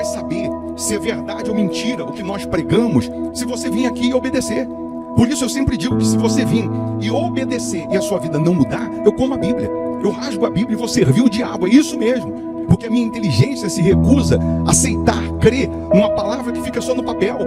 saber se é verdade ou mentira o que nós pregamos se você vir aqui e obedecer. Por isso eu sempre digo que se você vir e obedecer e a sua vida não mudar, eu como a Bíblia, eu rasgo a Bíblia e vou servir o diabo, é isso mesmo. Porque a minha inteligência se recusa a aceitar, crer numa palavra que fica só no papel.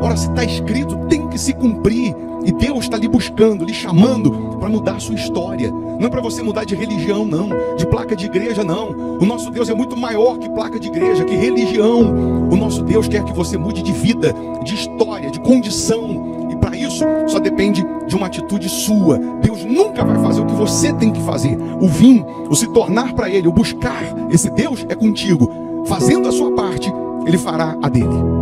Ora, se está escrito, tem que se cumprir. E Deus está lhe buscando, lhe chamando para mudar a sua história. Não é para você mudar de religião, não. De placa de igreja, não. O nosso Deus é muito maior que placa de igreja, que religião. O nosso Deus quer que você mude de vida, de história, de condição. E para isso, só depende de uma atitude sua. Deus nunca vai fazer o que você tem que fazer. O vir, o se tornar para Ele, o buscar esse Deus é contigo. Fazendo a sua parte, Ele fará a dele.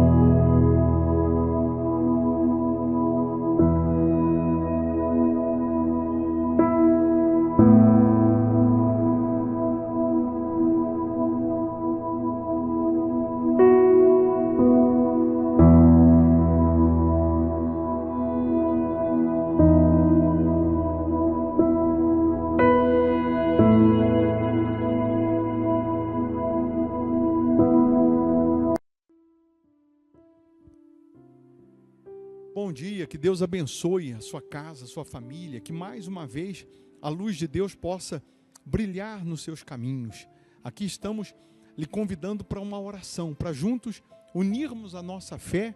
Bom dia, que Deus abençoe a sua casa, a sua família, que mais uma vez a luz de Deus possa brilhar nos seus caminhos. Aqui estamos lhe convidando para uma oração, para juntos unirmos a nossa fé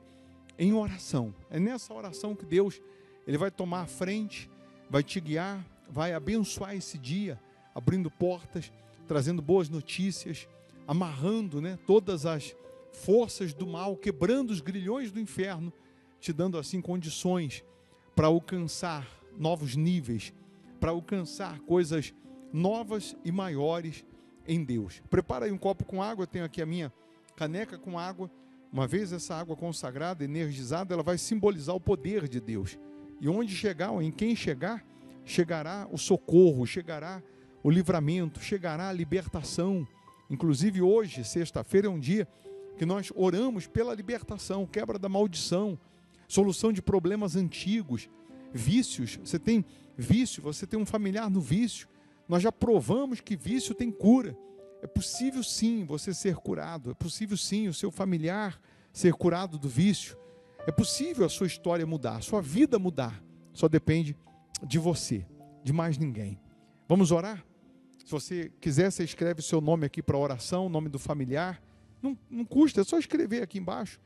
em oração. É nessa oração que Deus Ele vai tomar a frente, vai te guiar, vai abençoar esse dia, abrindo portas, trazendo boas notícias, amarrando, todas as forças do mal, quebrando os grilhões do inferno, te dando assim condições para alcançar novos níveis, para alcançar coisas novas e maiores em Deus. Prepara aí um copo com água, eu tenho aqui a minha caneca com água. Uma vez essa água consagrada, energizada, ela vai simbolizar o poder de Deus. E onde chegar, ou em quem chegar, chegará o socorro, chegará o livramento, chegará a libertação. Inclusive hoje, sexta-feira, é um dia que nós oramos pela libertação, quebra da maldição, solução de problemas antigos, vícios. Você tem vício, você tem um familiar no vício. Nós já provamos que vício tem cura. É possível sim você ser curado. É possível sim o seu familiar ser curado do vício. É possível a sua história mudar, a sua vida mudar. Só depende de você, de mais ninguém. Vamos orar? Se você quiser, você escreve o seu nome aqui para a oração, o nome do familiar. Não custa, é só escrever aqui embaixo.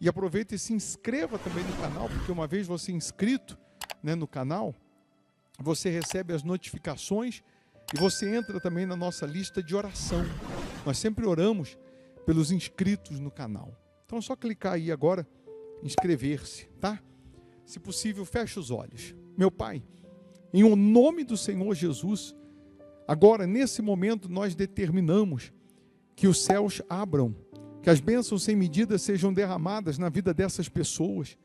E aproveita e se inscreva também no canal, porque uma vez você inscrito no canal, você recebe as notificações e você entra também na nossa lista de oração. Nós sempre oramos pelos inscritos no canal. Então é só clicar aí agora, inscrever-se, tá? Se possível, feche os olhos. Meu Pai, em o nome do Senhor Jesus, agora nesse momento nós determinamos que os céus abram, que as bênçãos sem medida sejam derramadas na vida dessas pessoas.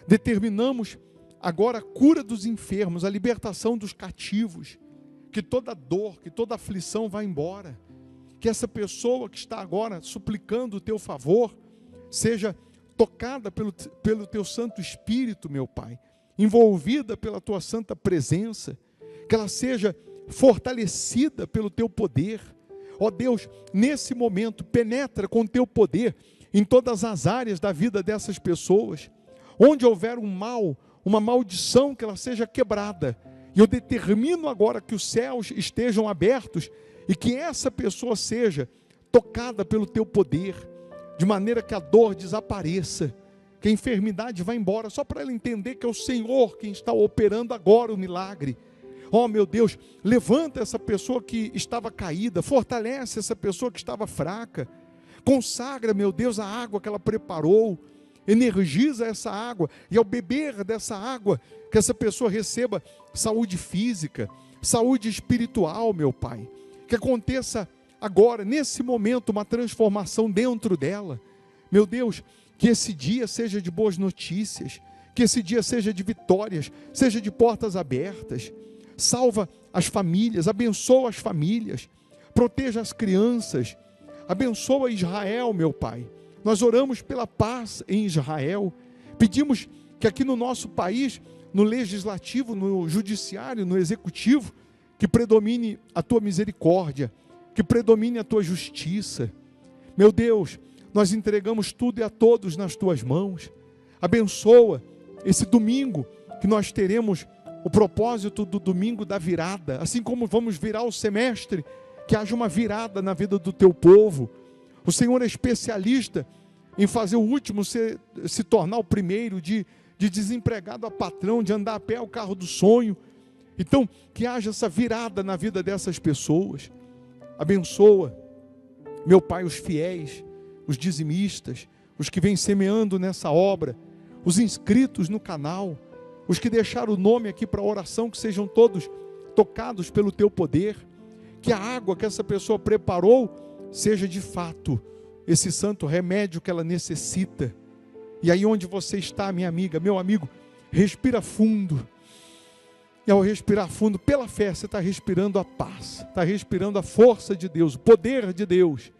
Determinamos agora a cura dos enfermos, a libertação dos cativos, que toda dor, que toda aflição vá embora, que essa pessoa que está agora suplicando o teu favor, seja tocada pelo teu Santo Espírito, meu Pai, envolvida pela tua santa presença, que ela seja fortalecida pelo teu poder. Ó Deus, nesse momento, penetra com o teu poder em todas as áreas da vida dessas pessoas. Onde houver um mal, uma maldição, que ela seja quebrada. E eu determino agora que os céus estejam abertos e que essa pessoa seja tocada pelo teu poder, de maneira que a dor desapareça, que a enfermidade vá embora, só para ela entender que é o Senhor quem está operando agora o milagre. Oh meu Deus, levanta essa pessoa que estava caída, fortalece essa pessoa que estava fraca, consagra, meu Deus, a água que ela preparou, energiza essa água, e ao beber dessa água, que essa pessoa receba saúde física, saúde espiritual, meu Pai, que aconteça agora, nesse momento, uma transformação dentro dela. Meu Deus, que esse dia seja de boas notícias, que esse dia seja de vitórias, seja de portas abertas. Salva as famílias, abençoa as famílias, proteja as crianças, abençoa Israel, meu Pai. Nós oramos pela paz em Israel, pedimos que aqui no nosso país, no legislativo, no judiciário, no executivo, que predomine a tua misericórdia, que predomine a tua justiça. Meu Deus, nós entregamos tudo e a todos nas tuas mãos. Abençoa esse domingo que nós teremos o propósito do domingo da virada, assim como vamos virar o semestre, que haja uma virada na vida do teu povo. O Senhor é especialista em fazer o último se tornar o primeiro, de desempregado a patrão, de andar a pé ao carro do sonho. Então, que haja essa virada na vida dessas pessoas. Abençoa, meu Pai, os fiéis, os dizimistas, os que vêm semeando nessa obra, os inscritos no canal, os que deixaram o nome aqui para oração, que sejam todos tocados pelo teu poder, que a água que essa pessoa preparou seja de fato esse santo remédio que ela necessita. E aí onde você está, minha amiga, meu amigo, respira fundo. E ao respirar fundo, pela fé, você está respirando a paz, está respirando a força de Deus, o poder de Deus.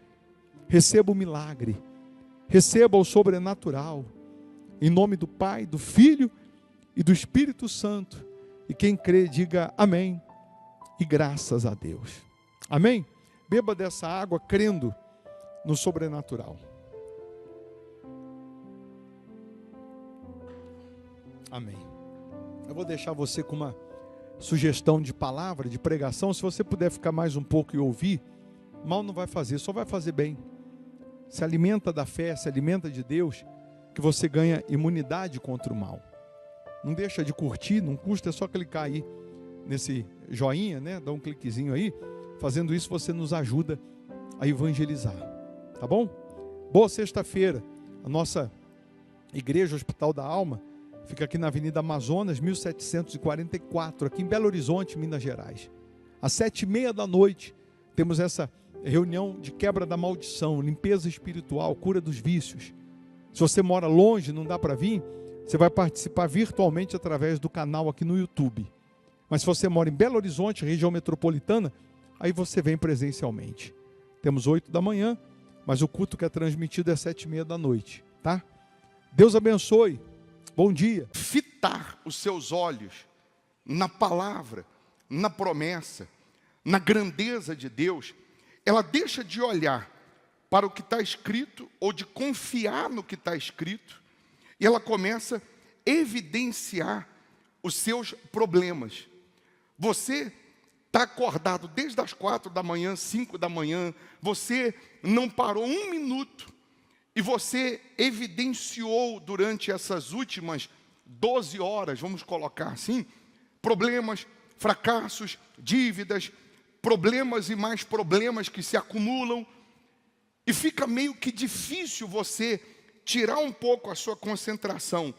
Receba o milagre, receba o sobrenatural, em nome do Pai, do Filho e do Espírito Santo. E quem crê, diga amém e graças a Deus. Amém? Beba dessa água crendo no sobrenatural. Amém. Eu vou deixar você com uma sugestão de palavra, de pregação. Se você puder ficar mais um pouco e ouvir, mal não vai fazer, só vai fazer bem. Se alimenta da fé, se alimenta de Deus, que você ganha imunidade contra o mal. Não deixa de curtir, não custa, é só clicar aí nesse joinha, né? Dá um cliquezinho aí. Fazendo isso você nos ajuda a evangelizar, tá bom? Boa sexta-feira. A nossa igreja Hospital da Alma fica aqui na Avenida Amazonas, 1744, aqui em Belo Horizonte, Minas Gerais. Às 7h30 da noite, temos essa reunião de quebra da maldição, limpeza espiritual, cura dos vícios. Se você mora longe, não dá para vir, você vai participar virtualmente através do canal aqui no YouTube. Mas se você mora em Belo Horizonte, região metropolitana, aí você vem presencialmente. Temos 8 da manhã, mas o culto que é transmitido é 7h30 da noite, tá? Deus abençoe. Bom dia. Fitar os seus olhos na palavra, na promessa, na grandeza de Deus, ela deixa de olhar para o que está escrito ou de confiar no que está escrito e ela começa a evidenciar os seus problemas. Você está acordado desde as 4 da manhã, 5 da manhã, você não parou um minuto e você evidenciou durante essas últimas 12 horas, vamos colocar assim, problemas, fracassos, dívidas, problemas e mais problemas que se acumulam. E fica meio que difícil você tirar um pouco a sua concentração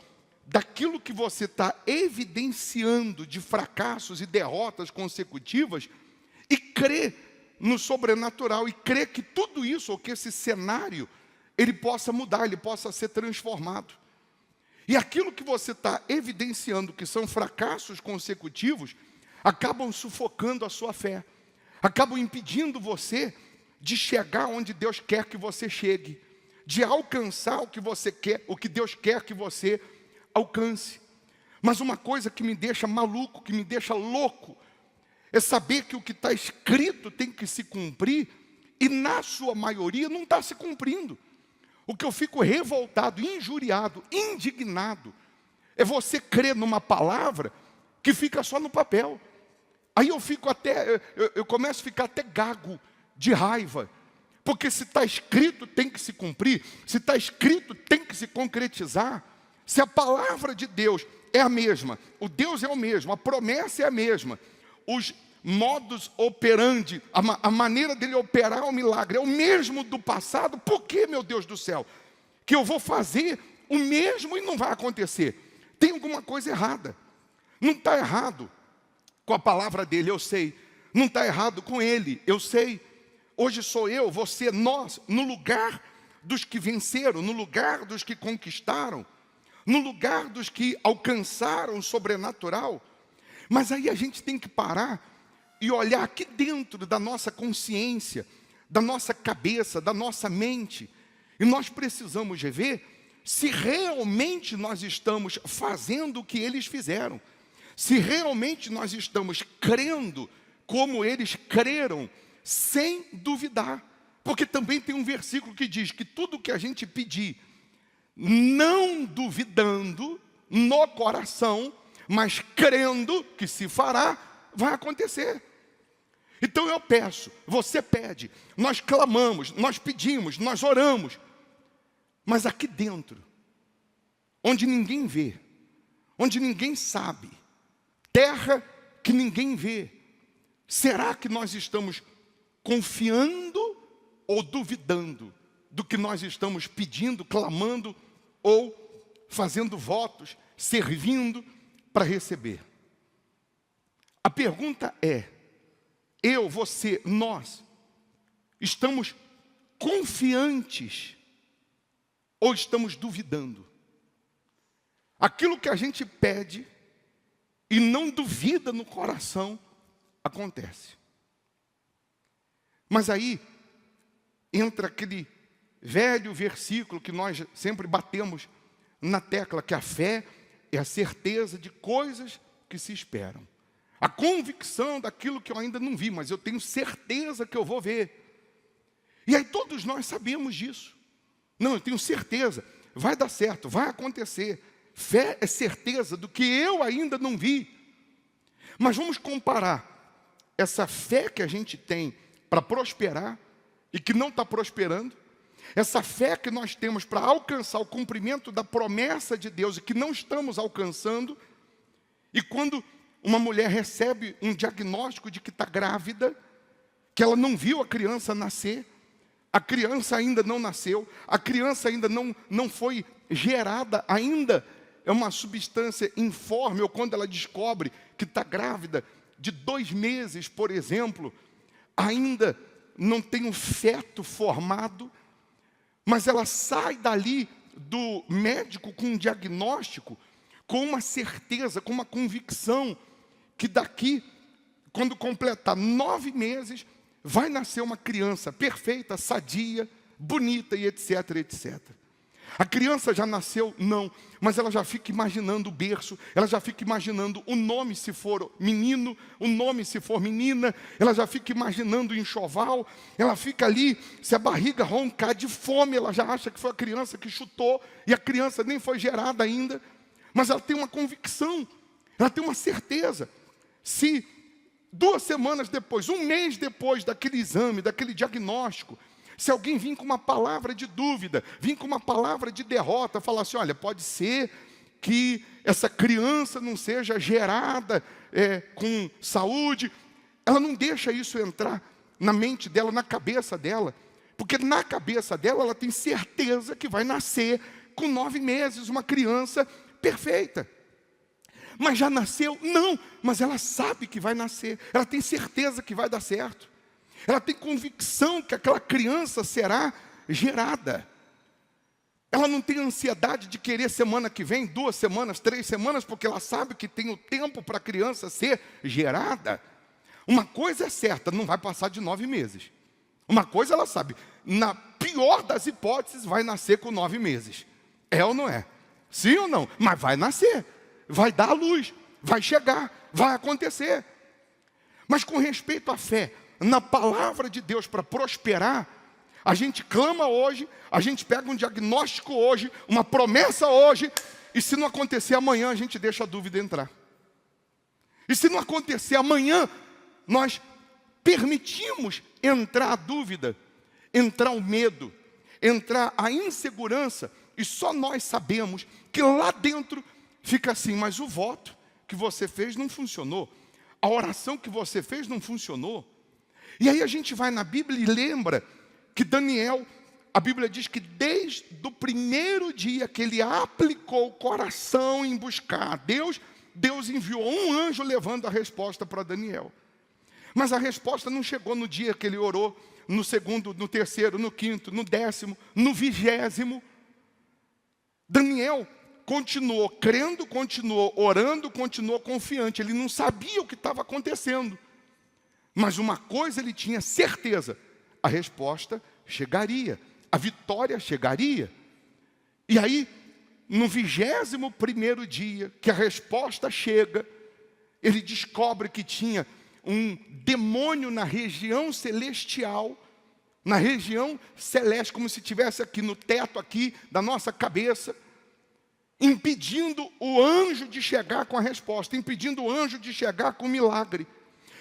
daquilo que você está evidenciando de fracassos e derrotas consecutivas e crer no sobrenatural e crer que tudo isso, ou que esse cenário, ele possa mudar, ele possa ser transformado. E aquilo que você está evidenciando, que são fracassos consecutivos, acabam sufocando a sua fé, acabam impedindo você de chegar onde Deus quer que você chegue, de alcançar o que você quer, o que Deus quer que você alcance. Mas uma coisa que me deixa maluco, que me deixa louco, é saber que o que está escrito tem que se cumprir e na sua maioria não está se cumprindo. O que eu fico revoltado, injuriado, indignado, é você crer numa palavra que fica só no papel. Aí eu começo a ficar até gago de raiva, porque se está escrito tem que se cumprir, se está escrito tem que se concretizar. Se a palavra de Deus é a mesma, o Deus é o mesmo, a promessa é a mesma, os modus operandi, a maneira dele operar o milagre é o mesmo do passado, por que, meu Deus do céu, que eu vou fazer o mesmo e não vai acontecer? Tem alguma coisa errada. Não está errado com a palavra dele, eu sei. Não está errado com ele, eu sei. Hoje sou eu, você, nós, no lugar dos que venceram, no lugar dos que conquistaram, no lugar dos que alcançaram o sobrenatural. Mas aí a gente tem que parar e olhar aqui dentro da nossa consciência, da nossa cabeça, da nossa mente. E nós precisamos ver se realmente nós estamos fazendo o que eles fizeram. Se realmente nós estamos crendo como eles creram, sem duvidar. Porque também tem um versículo que diz que tudo que a gente pedir, não duvidando no coração, mas crendo que se fará, vai acontecer. Então eu peço, você pede, nós clamamos, nós pedimos, nós oramos. Mas aqui dentro, onde ninguém vê, onde ninguém sabe, terra que ninguém vê, será que nós estamos confiando ou duvidando do que nós estamos pedindo, clamando ou fazendo votos, servindo para receber? A pergunta é, eu, você, nós, estamos confiantes ou estamos duvidando? Aquilo que a gente pede e não duvida no coração, acontece. Mas aí entra aquele velho versículo que nós sempre batemos na tecla, que a fé é a certeza de coisas que se esperam. A convicção daquilo que eu ainda não vi, mas eu tenho certeza que eu vou ver. E aí todos nós sabemos disso. Não, eu tenho certeza, vai dar certo, vai acontecer. Fé é certeza do que eu ainda não vi. Mas vamos comparar essa fé que a gente tem para prosperar e que não está prosperando, essa fé que nós temos para alcançar o cumprimento da promessa de Deus e que não estamos alcançando, e quando uma mulher recebe um diagnóstico de que está grávida, que ela não viu a criança nascer, a criança ainda não nasceu, a criança ainda não foi gerada, ainda é uma substância informe, ou quando ela descobre que está grávida de 2 meses, por exemplo, ainda não tem um feto formado, mas ela sai dali do médico com um diagnóstico, com uma certeza, com uma convicção, que daqui, quando completar 9 meses, vai nascer uma criança perfeita, sadia, bonita e etc, etc. A criança já nasceu? Não, mas ela já fica imaginando o berço, ela já fica imaginando o nome se for menino, o nome se for menina, ela já fica imaginando o enxoval, ela fica ali, se a barriga roncar de fome, ela já acha que foi a criança que chutou, e a criança nem foi gerada ainda, mas ela tem uma convicção, ela tem uma certeza. Se 2 semanas depois, 1 mês depois daquele exame, daquele diagnóstico, se alguém vir com uma palavra de dúvida, vir com uma palavra de derrota, falar assim, olha, pode ser que essa criança não seja gerada com saúde, ela não deixa isso entrar na mente dela, na cabeça dela, porque na cabeça dela ela tem certeza que vai nascer com 9 meses, uma criança perfeita. Mas já nasceu? Não, mas ela sabe que vai nascer, ela tem certeza que vai dar certo. Ela tem convicção que aquela criança será gerada. Ela não tem ansiedade de querer semana que vem, 2 semanas, 3 semanas, porque ela sabe que tem o tempo para a criança ser gerada. Uma coisa é certa, não vai passar de 9 meses. Uma coisa ela sabe, na pior das hipóteses, vai nascer com 9 meses. É ou não é? Sim ou não? Mas vai nascer, vai dar a luz, vai chegar, vai acontecer. Mas com respeito à fé, na palavra de Deus para prosperar, a gente clama hoje, a gente pega um diagnóstico hoje, uma promessa hoje, e se não acontecer amanhã, a gente deixa a dúvida entrar. E se não acontecer amanhã, nós permitimos entrar a dúvida, entrar o medo, entrar a insegurança, e só nós sabemos que lá dentro fica assim, mas o voto que você fez não funcionou, a oração que você fez não funcionou. E aí a gente vai na Bíblia e lembra que Daniel, a Bíblia diz que desde o primeiro dia que ele aplicou o coração em buscar a Deus, Deus enviou um anjo levando a resposta para Daniel. Mas a resposta não chegou no dia que ele orou, no segundo, no terceiro, no quinto, no 10º, no 20º. Daniel continuou crendo, continuou orando, continuou confiante. Ele não sabia o que estava acontecendo. Mas uma coisa ele tinha certeza, a resposta chegaria, a vitória chegaria. E aí, no 21º dia, que a resposta chega, ele descobre que tinha um demônio na região celestial, na região celeste, como se estivesse aqui no teto aqui da nossa cabeça, impedindo o anjo de chegar com a resposta, impedindo o anjo de chegar com o milagre.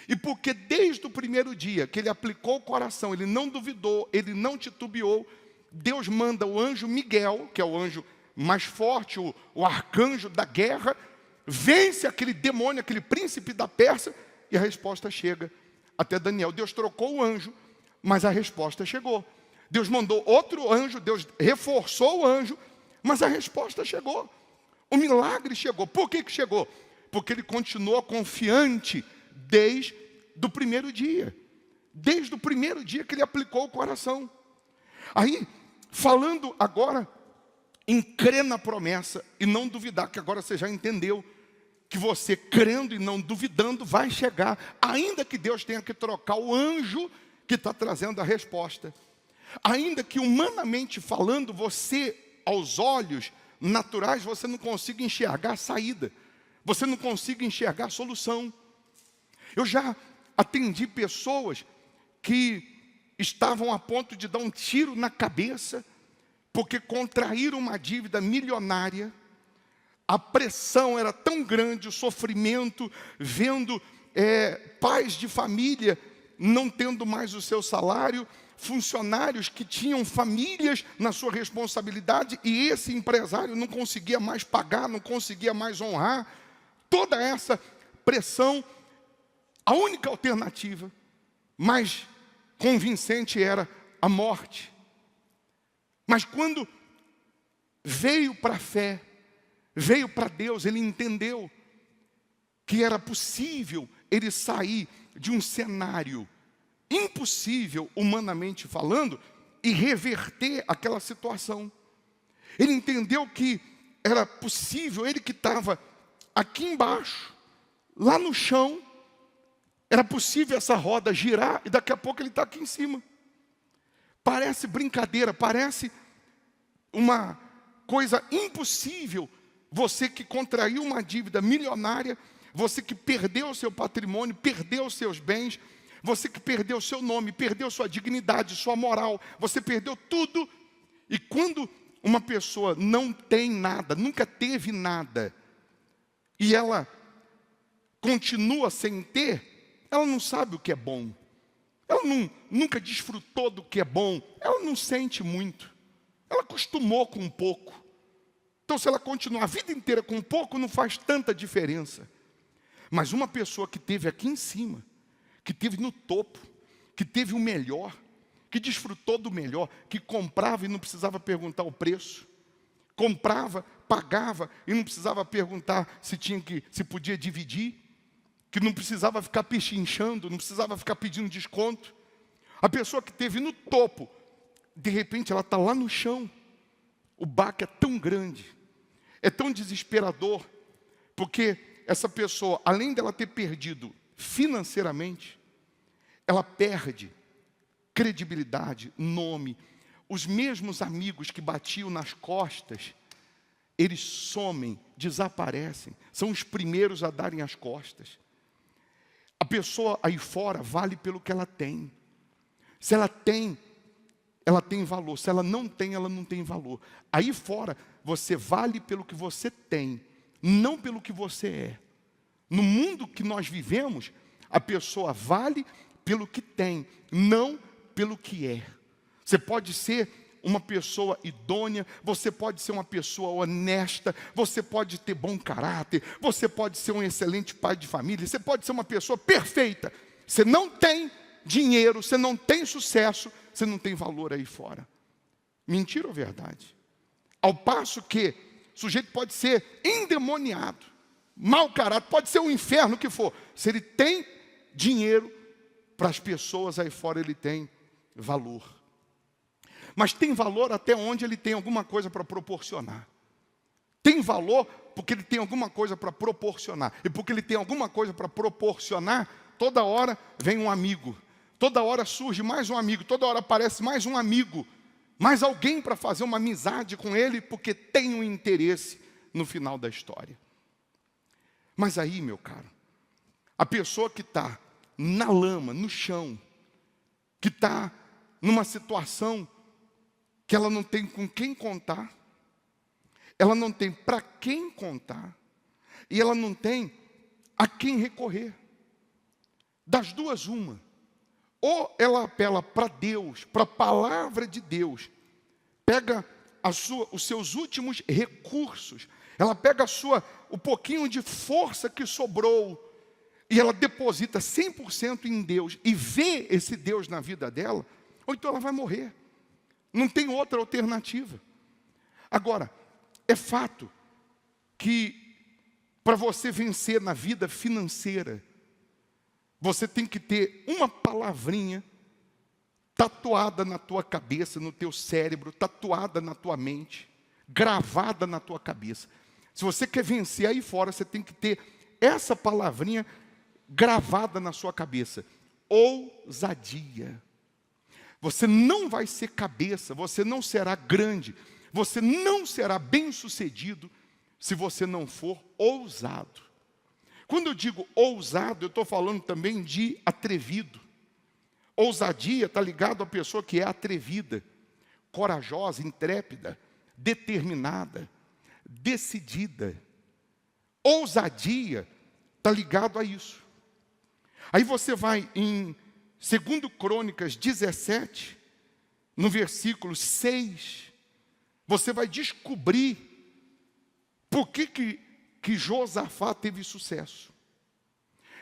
E porque desde o primeiro dia que ele aplicou o coração, ele não duvidou, ele não titubeou, Deus manda o anjo Miguel, que é o anjo mais forte, o arcanjo da guerra, vence aquele demônio, aquele príncipe da Pérsia, e a resposta chega até Daniel. Deus trocou o anjo, mas a resposta chegou. Deus mandou outro anjo, Deus reforçou o anjo, mas a resposta chegou. O milagre chegou. Por que chegou? Porque ele continuou confiante desde o primeiro dia. Desde o primeiro dia que ele aplicou o coração. Aí, falando agora em crer na promessa e não duvidar, que agora você já entendeu que você crendo e não duvidando vai chegar, ainda que Deus tenha que trocar o anjo que está trazendo a resposta. Ainda que humanamente falando, você, aos olhos naturais, você não consiga enxergar a saída. Você não consiga enxergar a solução. Eu já atendi pessoas que estavam a ponto de dar um tiro na cabeça, porque contraíram uma dívida milionária. A pressão era tão grande, o sofrimento, vendo pais de família não tendo mais o seu salário, funcionários que tinham famílias na sua responsabilidade, e esse empresário não conseguia mais pagar, não conseguia mais honrar. Toda essa pressão, a única alternativa mais convincente era a morte. Mas quando veio para a fé, veio para Deus, ele entendeu que era possível ele sair de um cenário impossível, humanamente falando, e reverter aquela situação. Ele entendeu que era possível, ele que estava aqui embaixo, lá no chão, era possível essa roda girar e daqui a pouco ele está aqui em cima. Parece brincadeira, parece uma coisa impossível. Você que contraiu uma dívida milionária, você que perdeu o seu patrimônio, perdeu os seus bens, você que perdeu o seu nome, perdeu sua dignidade, sua moral, você perdeu tudo. E quando uma pessoa não tem nada, nunca teve nada, e ela continua sem ter, ela não sabe o que é bom. Ela nunca desfrutou do que é bom. Ela não sente muito. Ela acostumou com um pouco. Então, se ela continuar a vida inteira com um pouco, não faz tanta diferença. Mas uma pessoa que teve aqui em cima, que teve no topo, que teve o melhor, que desfrutou do melhor, que comprava e não precisava perguntar o preço, comprava, pagava e não precisava perguntar se podia dividir, que não precisava ficar pechinchando, não precisava ficar pedindo desconto. A pessoa que teve no topo, de repente ela está lá no chão. O baque é tão grande, é tão desesperador, porque essa pessoa, além dela ter perdido financeiramente, ela perde credibilidade, nome. Os mesmos amigos que batiam nas costas, eles somem, desaparecem, são os primeiros a darem as costas. A pessoa aí fora vale pelo que ela tem. Se ela tem valor. Se ela não tem valor. Aí fora, você vale pelo que você tem, não pelo que você é. No mundo que nós vivemos, a pessoa vale pelo que tem, não pelo que é. Você pode ser uma pessoa idônea, você pode ser uma pessoa honesta, você pode ter bom caráter, você pode ser um excelente pai de família, você pode ser uma pessoa perfeita. Você não tem dinheiro, você não tem sucesso, você não tem valor aí fora. Mentira ou verdade? Ao passo que o sujeito pode ser endemoniado, mau caráter, pode ser um inferno, o que for. Se ele tem dinheiro, para as pessoas aí fora ele tem valor. Mas tem valor até onde ele tem alguma coisa para proporcionar. Tem valor porque ele tem alguma coisa para proporcionar. E porque ele tem alguma coisa para proporcionar, toda hora vem um amigo. Toda hora surge mais um amigo. Toda hora aparece mais um amigo. Mais alguém para fazer uma amizade com ele, porque tem um interesse no final da história. Mas aí, meu caro, a pessoa que está na lama, no chão, que está numa situação que ela não tem com quem contar, ela não tem para quem contar, e ela não tem a quem recorrer. Das duas, uma. Ou ela apela para Deus, para a palavra de Deus, pega os seus últimos recursos, ela pega o pouquinho de força que sobrou, e ela deposita 100% em Deus, e vê esse Deus na vida dela, ou então ela vai morrer. Não tem outra alternativa. Agora, é fato que para você vencer na vida financeira, você tem que ter uma palavrinha tatuada na tua cabeça, no teu cérebro, tatuada na tua mente, gravada na tua cabeça. Se você quer vencer aí fora, você tem que ter essa palavrinha gravada na sua cabeça: ousadia. Você não vai ser cabeça, você não será grande, você não será bem-sucedido se você não for ousado. Quando eu digo ousado, eu estou falando também de atrevido. Ousadia está ligado à pessoa que é atrevida, corajosa, intrépida, determinada, decidida. Ousadia está ligado a isso. Aí você vai em 2 Crônicas 17, no versículo 6, você vai descobrir por que Josafá teve sucesso.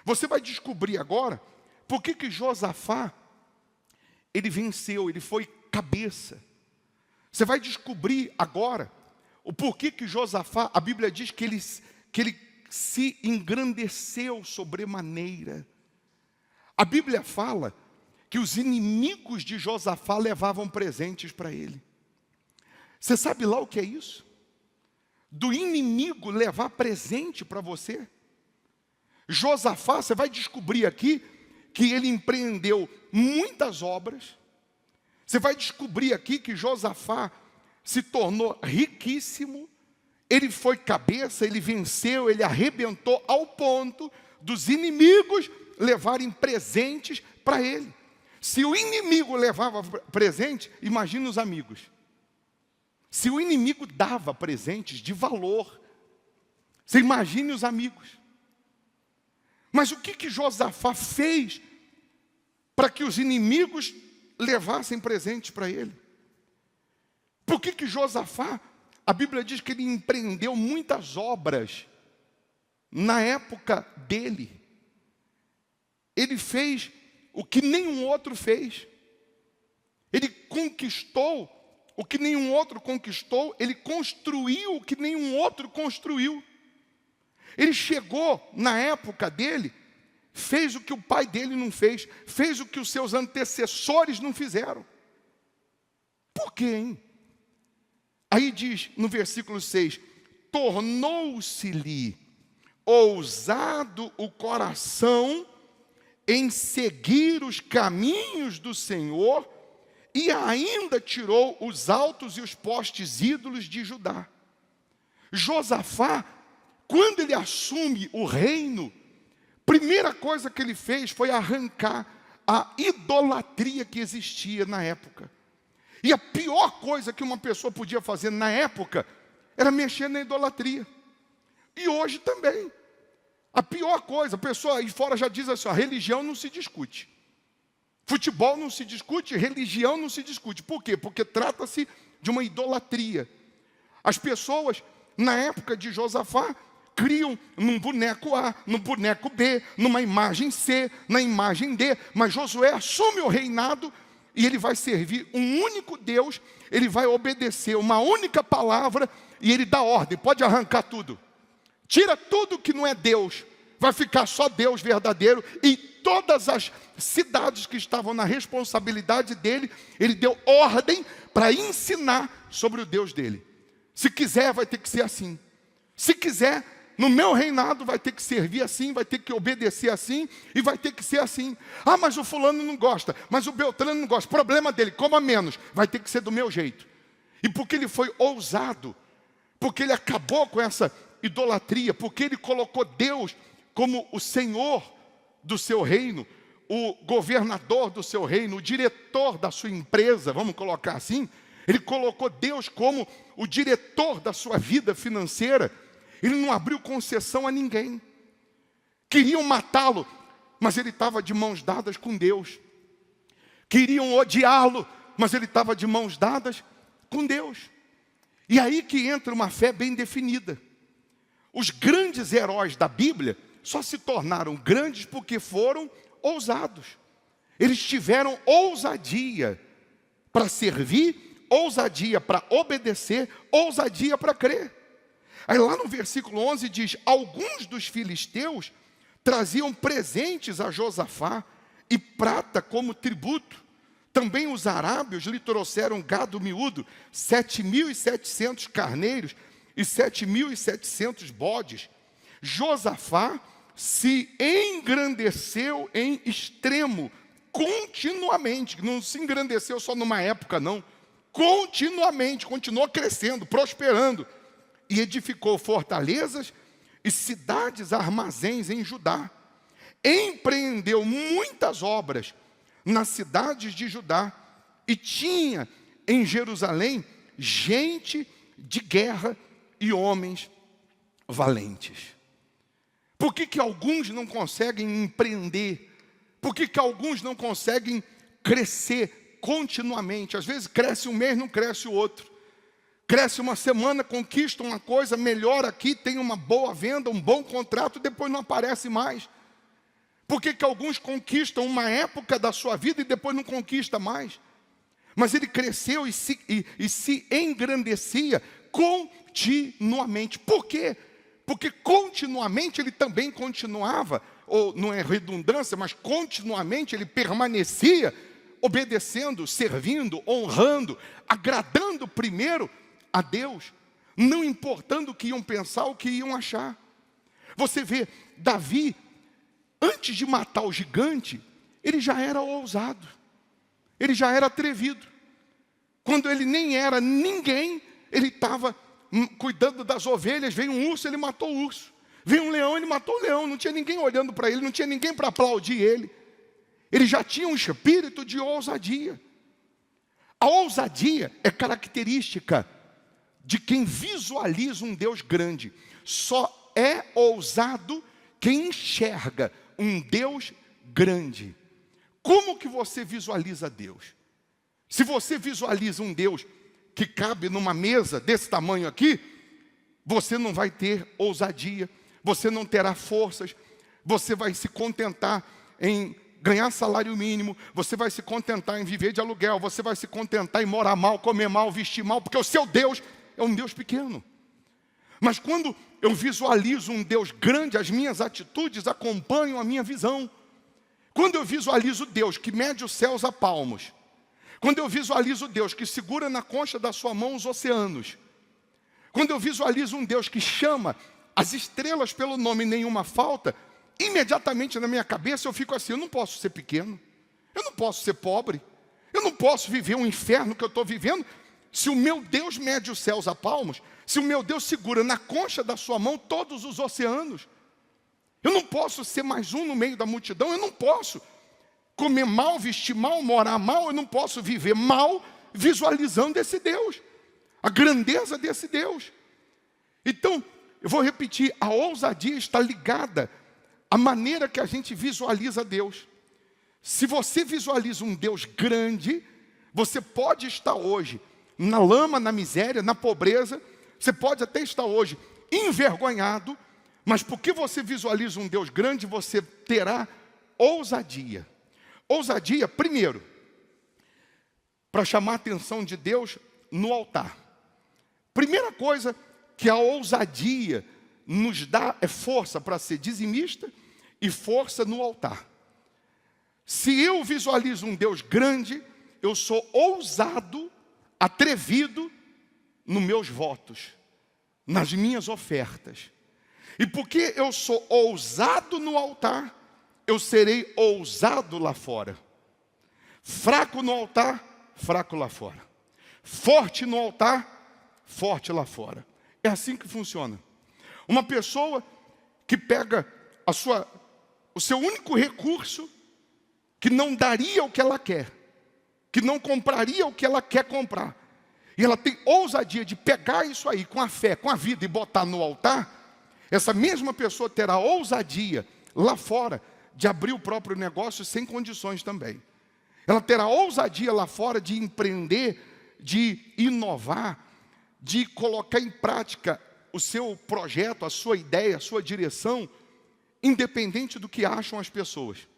Você vai descobrir agora por que Josafá, ele venceu, ele foi cabeça. Você vai descobrir agora o porquê que Josafá, a Bíblia diz que ele se engrandeceu sobremaneira. A Bíblia fala que os inimigos de Josafá levavam presentes para ele. Você sabe lá o que é isso? Do inimigo levar presente para você. Josafá, você vai descobrir aqui que ele empreendeu muitas obras. Você vai descobrir aqui que Josafá se tornou riquíssimo. Ele foi cabeça, ele venceu, ele arrebentou ao ponto dos inimigos levarem presentes para ele. Se o inimigo levava presente, imagina os amigos. Se o inimigo dava presentes de valor, você imagine os amigos. Mas o que Josafá fez para que os inimigos levassem presentes para ele? Por que Josafá, a Bíblia diz que ele empreendeu muitas obras na época dele. Ele fez o que nenhum outro fez. Ele conquistou o que nenhum outro conquistou. Ele construiu o que nenhum outro construiu. Ele chegou na época dele, fez o que o pai dele não fez, fez o que os seus antecessores não fizeram. Por quê, hein? Aí diz no versículo 6, tornou-se-lhe ousado o coração em seguir os caminhos do Senhor, e ainda tirou os altos e os postes ídolos de Judá. Josafá, quando ele assume o reino, primeira coisa que ele fez foi arrancar a idolatria que existia na época. E a pior coisa que uma pessoa podia fazer na época era mexer na idolatria. E hoje também. A pior coisa, a pessoa aí fora já diz assim, a religião não se discute. Futebol não se discute, religião não se discute. Por quê? Porque trata-se de uma idolatria. As pessoas, na época de Josafá, criam num boneco A, num boneco B, numa imagem C, na imagem D. Mas Josué assume o reinado e ele vai servir um único Deus, ele vai obedecer uma única palavra e ele dá ordem, pode arrancar tudo. Tira tudo que não é Deus, vai ficar só Deus verdadeiro. E todas as cidades que estavam na responsabilidade dele, ele deu ordem para ensinar sobre o Deus dele. Se quiser, vai ter que ser assim. Se quiser, no meu reinado vai ter que servir assim, vai ter que obedecer assim, e vai ter que ser assim. Ah, mas o fulano não gosta, mas o Beltrano não gosta. Problema dele, coma menos, vai ter que ser do meu jeito. E porque ele foi ousado, porque ele acabou com essa idolatria, porque ele colocou Deus como o Senhor do seu reino, o governador do seu reino, o diretor da sua empresa, vamos colocar assim, ele colocou Deus como o diretor da sua vida financeira. Ele não abriu concessão a ninguém. Queriam matá-lo, mas ele estava de mãos dadas com Deus. Queriam odiá-lo, mas ele estava de mãos dadas com Deus. E aí que entra uma fé bem definida. Os grandes heróis da Bíblia só se tornaram grandes porque foram ousados. Eles tiveram ousadia para servir, ousadia para obedecer, ousadia para crer. Aí lá no versículo 11 diz: alguns dos filisteus traziam presentes a Josafá e prata como tributo. Também os arábios lhe trouxeram gado miúdo, 7.700 carneiros e 7.700 bodes. Josafá se engrandeceu em extremo, continuamente. Não se engrandeceu só numa época, não. Continuamente, continuou crescendo, prosperando. E edificou fortalezas e cidades, armazéns em Judá. Empreendeu muitas obras nas cidades de Judá. E tinha em Jerusalém gente de guerra e homens valentes. Por que alguns não conseguem empreender? Por que alguns não conseguem crescer continuamente? Às vezes cresce um mês, não cresce o outro. Cresce uma semana, conquista uma coisa, melhora aqui, tem uma boa venda, um bom contrato, depois não aparece mais. Por que alguns conquistam uma época da sua vida e depois não conquista mais? Mas ele cresceu e se engrandecia continuamente. Por quê? Porque continuamente ele também continuava, ou não é redundância, mas continuamente ele permanecia obedecendo, servindo, honrando, agradando primeiro a Deus, não importando o que iam pensar, o que iam achar. Você vê, Davi, antes de matar o gigante, ele já era ousado, ele já era atrevido. Quando ele nem era ninguém, ele estava cuidando das ovelhas. Veio um urso, ele matou o urso. Veio um leão, ele matou o leão. Não tinha ninguém olhando para ele, não tinha ninguém para aplaudir ele. Ele já tinha um espírito de ousadia. A ousadia é característica de quem visualiza um Deus grande. Só é ousado quem enxerga um Deus grande. Como que você visualiza Deus? Se você visualiza um Deus que cabe numa mesa desse tamanho aqui, você não vai ter ousadia, você não terá forças, você vai se contentar em ganhar salário mínimo, você vai se contentar em viver de aluguel, você vai se contentar em morar mal, comer mal, vestir mal, porque o seu Deus é um Deus pequeno. Mas quando eu visualizo um Deus grande, as minhas atitudes acompanham a minha visão. Quando eu visualizo Deus que mede os céus a palmos, quando eu visualizo Deus que segura na concha da sua mão os oceanos, quando eu visualizo um Deus que chama as estrelas pelo nome e nenhuma falta, imediatamente na minha cabeça eu fico assim: eu não posso ser pequeno, eu não posso ser pobre, eu não posso viver um inferno que eu estou vivendo. Se o meu Deus mede os céus a palmos, se o meu Deus segura na concha da sua mão todos os oceanos, eu não posso ser mais um no meio da multidão, eu não posso comer mal, vestir mal, morar mal, eu não posso viver mal visualizando esse Deus, a grandeza desse Deus. Então, eu vou repetir, a ousadia está ligada à maneira que a gente visualiza Deus. Se você visualiza um Deus grande, você pode estar hoje na lama, na miséria, na pobreza, você pode até estar hoje envergonhado, mas porque você visualiza um Deus grande, você terá ousadia. Ousadia, primeiro, para chamar a atenção de Deus no altar. Primeira coisa que a ousadia nos dá é força para ser dizimista e força no altar. Se eu visualizo um Deus grande, eu sou ousado, atrevido nos meus votos, nas minhas ofertas. E porque eu sou ousado no altar, eu serei ousado lá fora. Fraco no altar, fraco lá fora. Forte no altar, forte lá fora. É assim que funciona. Uma pessoa que pega o seu único recurso que não daria o que ela quer, que não compraria o que ela quer comprar, e ela tem ousadia de pegar isso aí com a fé, com a vida e botar no altar, essa mesma pessoa terá ousadia lá fora de abrir o próprio negócio sem condições também. Ela terá ousadia lá fora de empreender, de inovar, de colocar em prática o seu projeto, a sua ideia, a sua direção, independente do que acham as pessoas.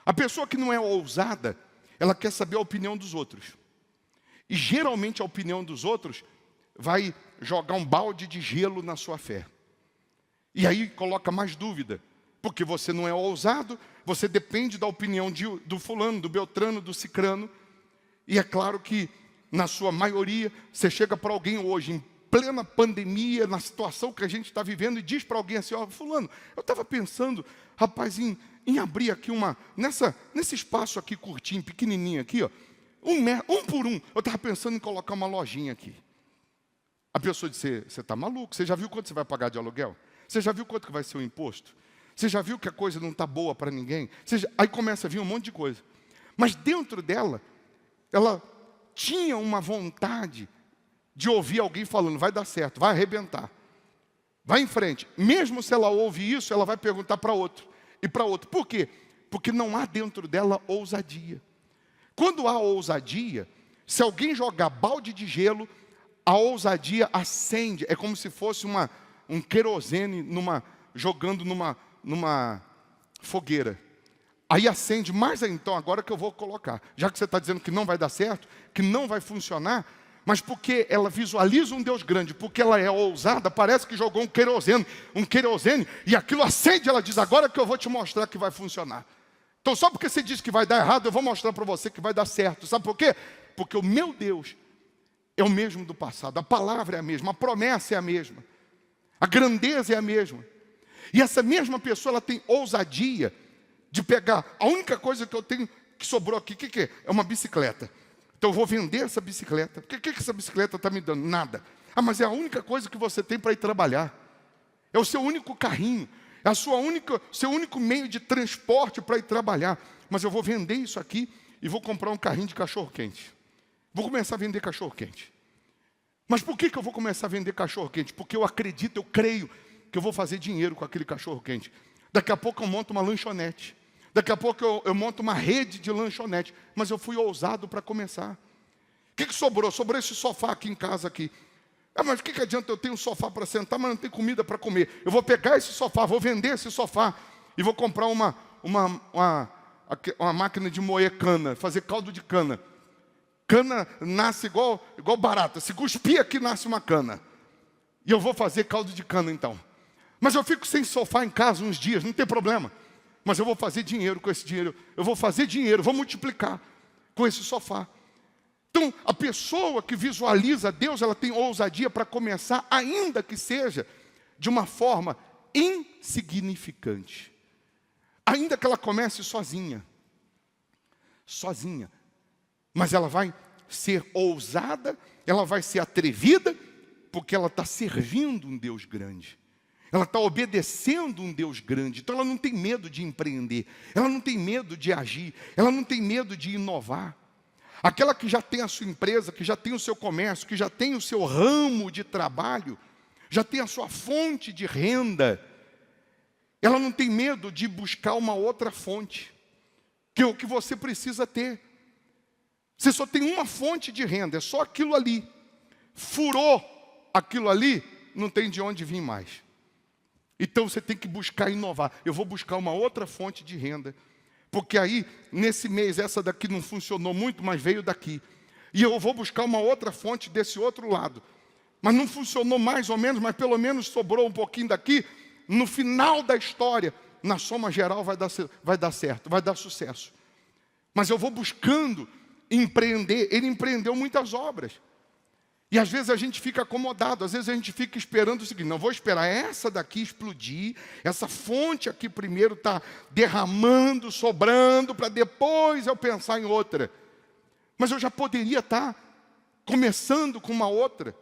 A pessoa que não é ousada, ela quer saber a opinião dos outros. E geralmente a opinião dos outros vai jogar um balde de gelo na sua fé. E aí coloca mais dúvida, porque você não é ousado, você depende da opinião do fulano, do beltrano, do cicrano. E é claro que, na sua maioria, você chega para alguém hoje, em plena pandemia, na situação que a gente está vivendo, e diz para alguém assim, ó, fulano, eu estava pensando, rapaz, em abrir aqui nesse espaço aqui curtinho, pequenininho aqui, ó, um por um, eu estava pensando em colocar uma lojinha aqui. A pessoa disse, você está maluco? Você já viu quanto você vai pagar de aluguel? Você já viu quanto que vai ser o imposto? Você já viu que a coisa não está boa para ninguém? Aí começa a vir um monte de coisa. Mas dentro dela, ela tinha uma vontade de ouvir alguém falando, vai dar certo, vai arrebentar. Vai em frente. Mesmo se ela ouve isso, ela vai perguntar para outro. E para outro. Por quê? Porque não há dentro dela ousadia. Quando há ousadia, se alguém jogar balde de gelo, a ousadia acende. É como se fosse um querosene jogando numa fogueira. Aí acende, mas então agora que eu vou colocar. Já que você está dizendo que não vai dar certo, que não vai funcionar, mas porque ela visualiza um Deus grande, porque ela é ousada, parece que jogou um querosene, e aquilo acende, ela diz, agora que eu vou te mostrar que vai funcionar. Então só porque você diz que vai dar errado, eu vou mostrar para você que vai dar certo. Sabe por quê? Porque o meu Deus é o mesmo do passado, a palavra é a mesma, a promessa é a mesma, a grandeza é a mesma. E essa mesma pessoa, ela tem ousadia de pegar, a única coisa que eu tenho que sobrou aqui, o que é? É uma bicicleta. Então eu vou vender essa bicicleta. O que essa bicicleta está me dando? Nada. Ah, mas é a única coisa que você tem para ir trabalhar. É o seu único carrinho. É seu único meio de transporte para ir trabalhar. Mas eu vou vender isso aqui e vou comprar um carrinho de cachorro-quente. Vou começar a vender cachorro-quente. Mas por que eu vou começar a vender cachorro-quente? Porque eu acredito, eu creio que eu vou fazer dinheiro com aquele cachorro-quente. Daqui a pouco eu monto uma lanchonete. Daqui a pouco eu monto uma rede de lanchonete. Mas eu fui ousado para começar. O que sobrou? Sobrou esse sofá aqui em casa aqui. Ah, mas o que adianta eu ter um sofá para sentar, mas não tem comida para comer? Eu vou pegar esse sofá, vou vender esse sofá e vou comprar uma máquina de moer cana, fazer caldo de cana. Cana nasce igual barata. Se cuspir aqui, nasce uma cana. E eu vou fazer caldo de cana então. Mas eu fico sem sofá em casa uns dias, não tem problema. Mas eu vou fazer dinheiro com esse dinheiro. Eu vou fazer dinheiro, vou multiplicar com esse sofá. Então, a pessoa que visualiza Deus, ela tem ousadia para começar, ainda que seja de uma forma insignificante. Ainda que ela comece sozinha. Sozinha. Mas ela vai ser ousada, ela vai ser atrevida, porque ela está servindo um Deus grande. Ela está obedecendo um Deus grande. Então ela não tem medo de empreender. Ela não tem medo de agir. Ela não tem medo de inovar. Aquela que já tem a sua empresa, que já tem o seu comércio, que já tem o seu ramo de trabalho, já tem a sua fonte de renda, ela não tem medo de buscar uma outra fonte, que é o que você precisa ter. Você só tem uma fonte de renda, é só aquilo ali. Furou aquilo ali, não tem de onde vir mais. Então você tem que buscar inovar. Eu vou buscar uma outra fonte de renda. Porque aí, nesse mês, essa daqui não funcionou muito, mas veio daqui. E eu vou buscar uma outra fonte desse outro lado. Mas não funcionou mais ou menos, mas pelo menos sobrou um pouquinho daqui. No final da história, na soma geral, vai dar certo, vai dar sucesso. Mas eu vou buscando empreender. Ele empreendeu muitas obras. E às vezes a gente fica acomodado, às vezes a gente fica esperando o seguinte, não vou esperar essa daqui explodir, essa fonte aqui primeiro está derramando, sobrando, para depois eu pensar em outra. Mas eu já poderia estar começando com uma outra,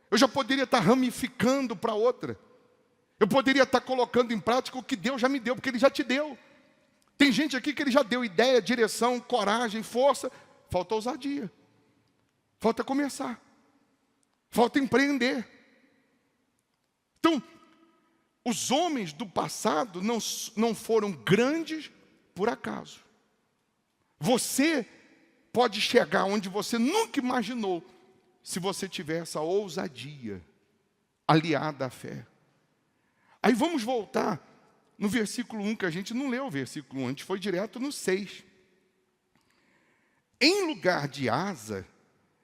eu já poderia estar ramificando para outra, eu poderia estar colocando em prática o que Deus já me deu, porque Ele já te deu. Tem gente aqui que ele já deu ideia, direção, coragem, força. Falta ousadia. Falta começar. Falta empreender. Então, os homens do passado não foram grandes por acaso. Você pode chegar onde você nunca imaginou, se você tiver essa ousadia aliada à fé. Aí vamos voltar no versículo 1, que a gente não leu o versículo 1, a gente foi direto no 6. Em lugar de Asa,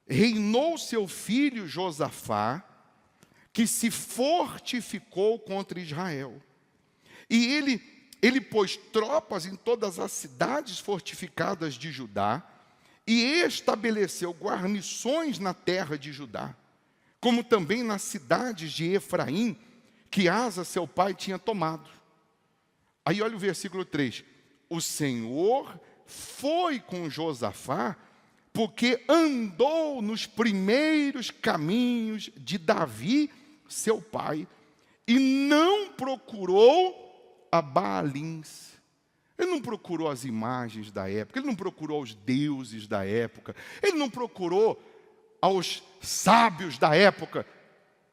reinou seu filho Josafá, que se fortificou contra Israel. E ele pôs tropas em todas as cidades fortificadas de Judá, e estabeleceu guarnições na terra de Judá, como também nas cidades de Efraim, que Asa, seu pai, tinha tomado. Aí olha o versículo 3. O Senhor foi com Josafá, porque andou nos primeiros caminhos de Davi, seu pai, e não procurou a Baalins. Ele não procurou as imagens da época, ele não procurou os deuses da época, ele não procurou aos sábios da época,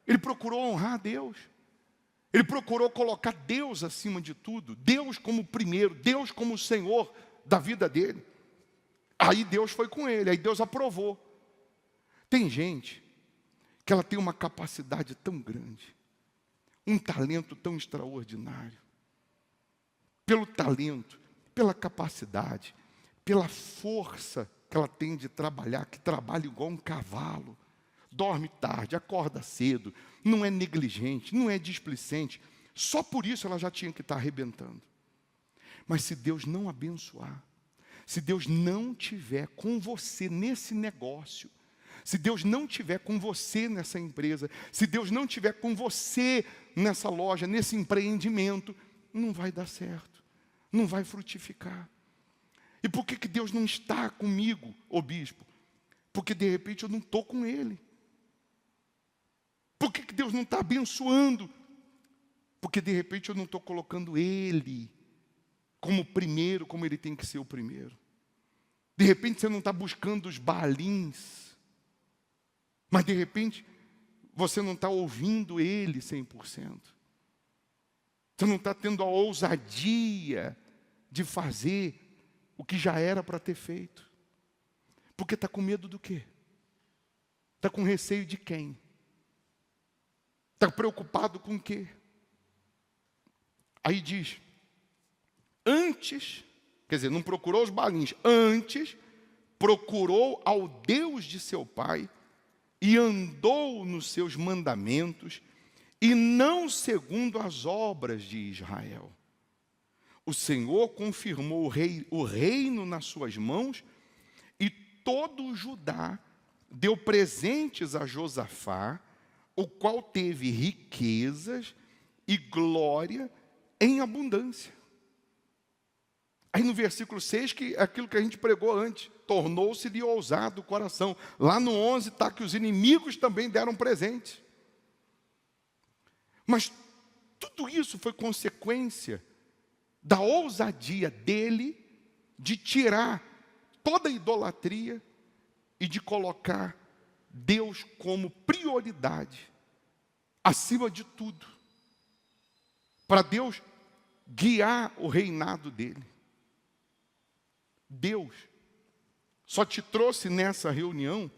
ele procurou honrar a Deus. Ele procurou colocar Deus acima de tudo, Deus como primeiro, Deus como o Senhor da vida dele. Aí Deus foi com ele, aí Deus aprovou. Tem gente que ela tem uma capacidade tão grande, um talento tão extraordinário. Pelo talento, pela capacidade, pela força que ela tem de trabalhar, que trabalha igual um cavalo. Dorme tarde, acorda cedo, não é negligente, não é displicente. Só por isso ela já tinha que estar arrebentando. Mas se Deus não abençoar, se Deus não tiver com você nesse negócio, se Deus não tiver com você nessa empresa, se Deus não tiver com você nessa loja, nesse empreendimento, não vai dar certo, não vai frutificar. E por que Deus não está comigo, ô bispo? Porque de repente eu não estou com Ele. Por que Deus não está abençoando? Porque de repente eu não estou colocando Ele como primeiro, como Ele tem que ser o primeiro. De repente você não está buscando os Baalins, mas de repente você não está ouvindo Ele 100%. Você não está tendo a ousadia de fazer o que já era para ter feito. Porque está com medo do quê? Está com receio de quem? Está preocupado com o quê? Aí diz, antes, quer dizer, não procurou os Baalins, antes procurou ao Deus de seu pai e andou nos seus mandamentos e não segundo as obras de Israel. O Senhor confirmou o reino nas suas mãos e todo o Judá deu presentes a Josafá, o qual teve riquezas e glória em abundância. Aí no versículo 6, que é aquilo que a gente pregou antes, tornou-se-lhe ousado o coração. Lá no 11 está que os inimigos também deram presente. Mas tudo isso foi consequência da ousadia dele de tirar toda a idolatria e de colocar Deus como prioridade, acima de tudo, para Deus guiar o reinado dele. Deus só te trouxe nessa reunião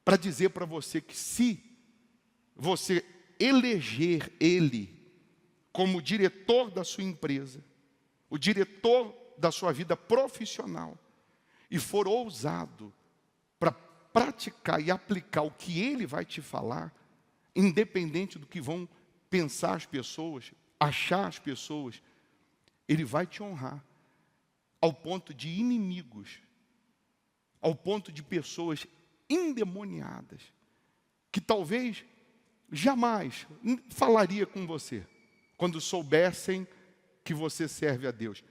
para dizer para você que se você eleger Ele como diretor da sua empresa, o diretor da sua vida profissional, e for ousado para praticar e aplicar o que Ele vai te falar, independente do que vão pensar as pessoas, achar as pessoas, Ele vai te honrar, ao ponto de inimigos, ao ponto de pessoas endemoniadas, que talvez jamais falaria com você, quando soubessem que você serve a Deus.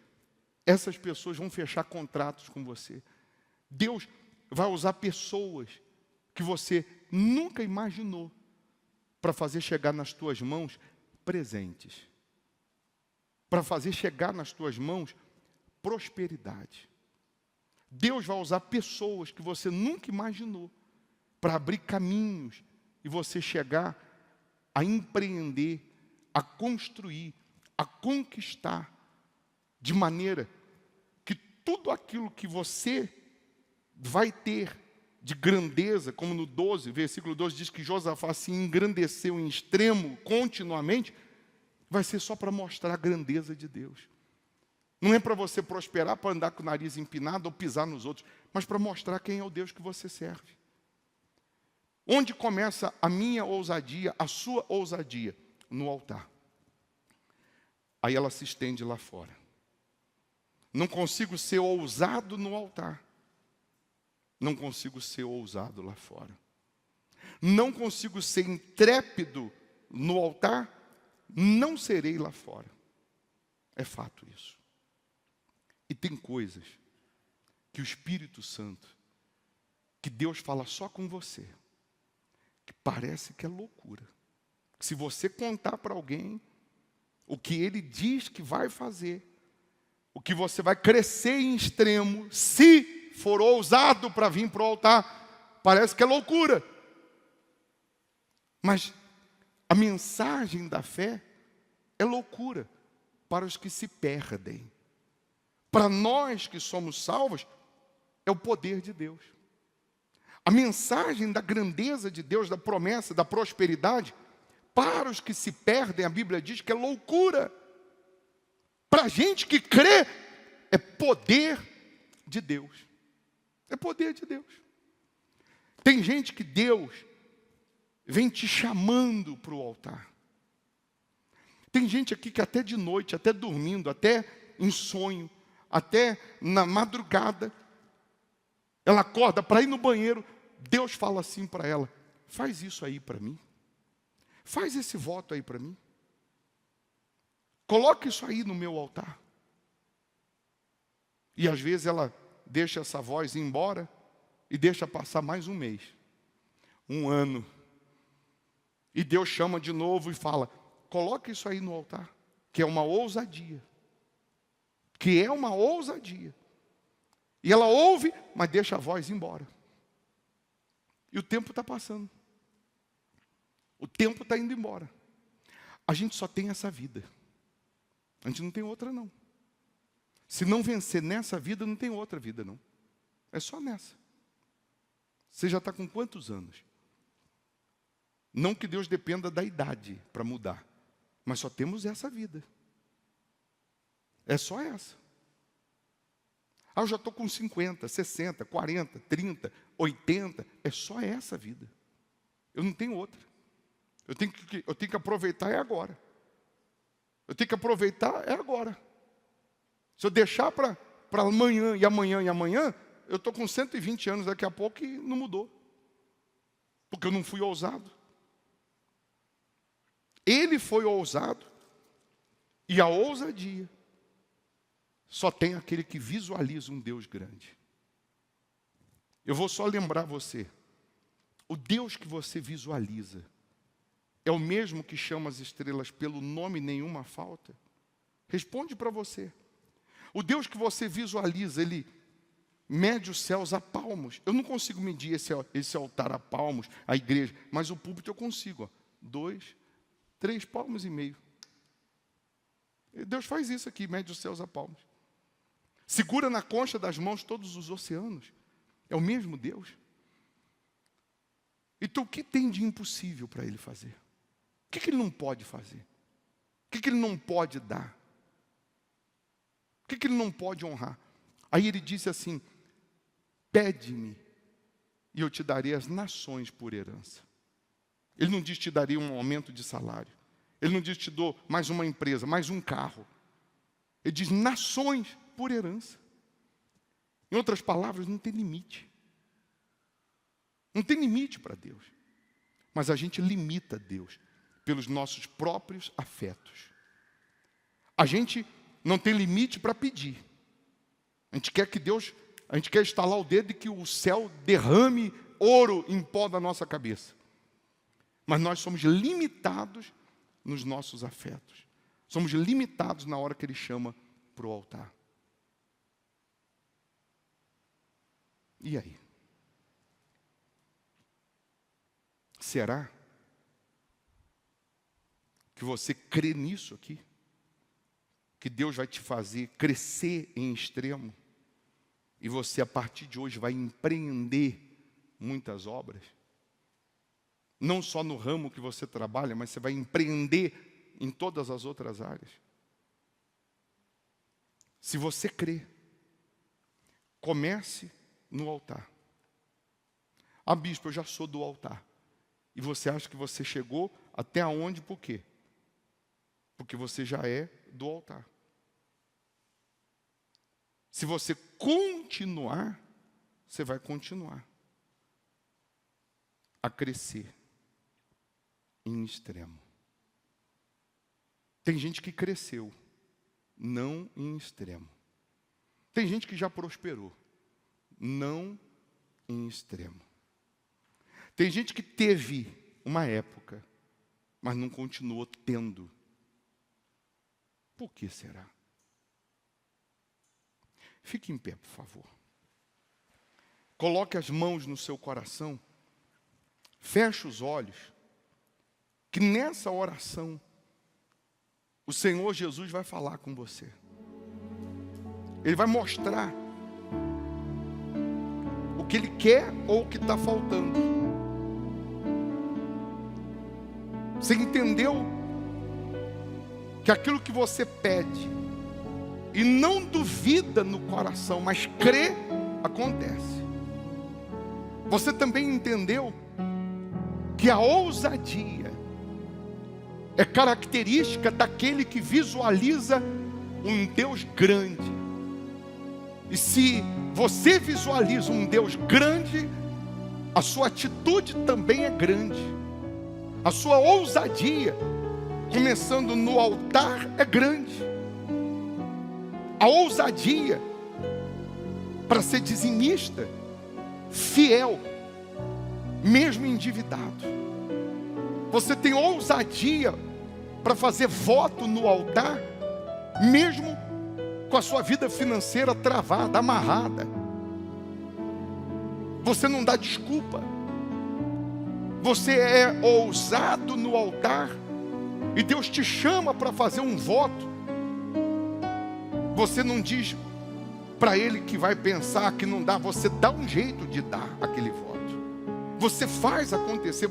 Essas pessoas vão fechar contratos com você. Deus vai usar pessoas que você nunca imaginou para fazer chegar nas tuas mãos presentes, para fazer chegar nas tuas mãos prosperidade. Deus vai usar pessoas que você nunca imaginou para abrir caminhos e você chegar a empreender, a construir, a conquistar, de maneira que tudo aquilo que você vai ter de grandeza, como no 12, versículo 12, diz que Josafá se engrandeceu em extremo continuamente, vai ser só para mostrar a grandeza de Deus. Não é para você prosperar, para andar com o nariz empinado ou pisar nos outros, mas para mostrar quem é o Deus que você serve. Onde começa a minha ousadia, a sua ousadia? No altar. Aí ela se estende lá fora. Não consigo ser ousado no altar. Não consigo ser ousado lá fora. Não consigo ser intrépido no altar, não serei lá fora. É fato isso. E tem coisas que o Espírito Santo, que Deus fala só com você, que parece que é loucura. Se você contar para alguém o que ele diz que vai fazer, o que você vai crescer em extremo, se for ousado para vir para o altar, parece que é loucura. Mas a mensagem da fé é loucura para os que se perdem. Para nós que somos salvos, é o poder de Deus. A mensagem da grandeza de Deus, da promessa, da prosperidade, para os que se perdem, a Bíblia diz que é loucura. Para a gente que crê, é poder de Deus. É poder de Deus. Tem gente que Deus vem te chamando para o altar. Tem gente aqui que até de noite, até dormindo, até em sonho, até na madrugada, ela acorda para ir no banheiro, Deus fala assim para ela: faz isso aí para mim. Faz esse voto aí para mim. Coloca isso aí no meu altar. E às vezes ela deixa essa voz ir embora e deixa passar mais um mês, um ano. E Deus chama de novo e fala: coloca isso aí no altar, que é uma ousadia. Que é uma ousadia. E ela ouve, mas deixa a voz ir embora. E o tempo está passando. O tempo está indo embora. A gente só tem essa vida. A gente não tem outra, não. Se não vencer nessa vida, não tem outra vida, não. É só nessa. Você já está com quantos anos? Não que Deus dependa da idade para mudar. Mas só temos essa vida. É só essa. Ah, eu já estou com 50, 60, 40, 30, 80. É só essa vida. Eu não tenho outra. Eu tenho que aproveitar é agora. Eu tenho que aproveitar é agora. Se eu deixar para amanhã e amanhã e amanhã, eu estou com 120 anos daqui a pouco e não mudou. Porque eu não fui ousado. Ele foi ousado. E a ousadia só tem aquele que visualiza um Deus grande. Eu vou só lembrar você. O Deus que você visualiza é o mesmo que chama as estrelas pelo nome nenhuma falta? Responde para você. O Deus que você visualiza, ele mede os céus a palmos. Eu não consigo medir esse altar a palmos, a igreja, mas o púlpito eu consigo. 2, 3 palmos e meio. Deus faz isso aqui, mede os céus a palmos. Segura na concha das mãos todos os oceanos. É o mesmo Deus. Então o que tem de impossível para Ele fazer? O que Ele não pode fazer? O que Ele não pode dar? O que Ele não pode honrar? Aí Ele disse assim: pede-me e eu te darei as nações por herança. Ele não diz te darei um aumento de salário. Ele não diz te dou mais uma empresa, mais um carro. Ele diz nações por herança. Em outras palavras, não tem limite. Não tem limite para Deus. Mas a gente limita Deus pelos nossos próprios afetos. A gente não tem limite para pedir. A gente quer estalar o dedo e que o céu derrame ouro em pó da nossa cabeça. Mas nós somos limitados nos nossos afetos. Somos limitados na hora que Ele chama para o altar. E aí? Será que você crê nisso aqui? Que Deus vai te fazer crescer em extremo? E você, a partir de hoje, vai empreender muitas obras? Não só no ramo que você trabalha, mas você vai empreender em todas as outras áreas. Se você crê, comece no altar. Ah, bispo, eu já sou do altar. E você acha que você chegou até onde? Por quê? Porque você já é do altar. Se você continuar, você vai continuar a crescer em extremo. Tem gente que cresceu, não em extremo. Tem gente que já prosperou, não em extremo. Tem gente que teve uma época, mas não continuou tendo. Por que será? Fique em pé, por favor. Coloque as mãos no seu coração. Feche os olhos. Que nessa oração, o Senhor Jesus vai falar com você. Ele vai mostrar o que Ele quer ou o que está faltando. Você entendeu que aquilo que você pede e não duvida no coração, mas crê, acontece. Você também entendeu que a ousadia é característica daquele que visualiza um Deus grande. E se você visualiza um Deus grande, a sua atitude também é grande. A sua ousadia, começando no altar, é grande. A ousadia para ser dizimista, fiel, mesmo endividado. Você tem ousadia para fazer voto no altar, mesmo com a sua vida financeira travada, amarrada. Você não dá desculpa. Você é ousado no altar e Deus te chama para fazer um voto. Você não diz para Ele que vai pensar que não dá, você dá um jeito de dar aquele voto. Você faz acontecer,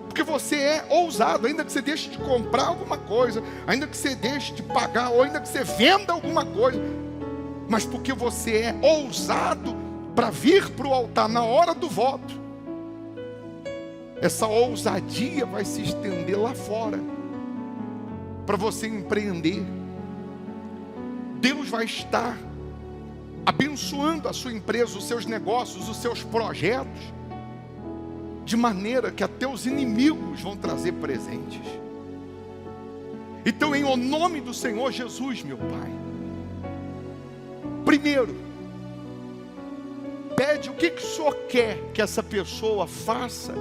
porque você é ousado, ainda que você deixe de comprar alguma coisa, ainda que você deixe de pagar, ou ainda que você venda alguma coisa, mas porque você é ousado para vir para o altar na hora do voto. Essa ousadia vai se estender lá fora, para você empreender. Deus vai estar abençoando a sua empresa, os seus negócios, os seus projetos, de maneira que até os inimigos vão trazer presentes. Então, em o nome do Senhor Jesus, meu Pai, primeiro, pede o que o Senhor quer que essa pessoa faça,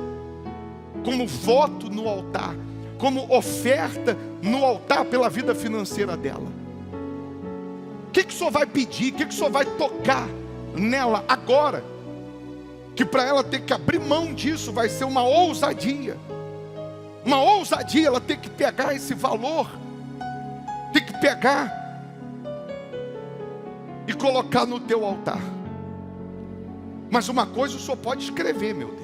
como voto no altar, como oferta no altar pela vida financeira dela. O que o Senhor vai pedir, o que o Senhor vai tocar nela agora, que para ela ter que abrir mão disso vai ser uma ousadia. Uma ousadia, ela tem que pegar esse valor, tem que pegar e colocar no teu altar. Mas uma coisa o Senhor pode escrever, meu Deus.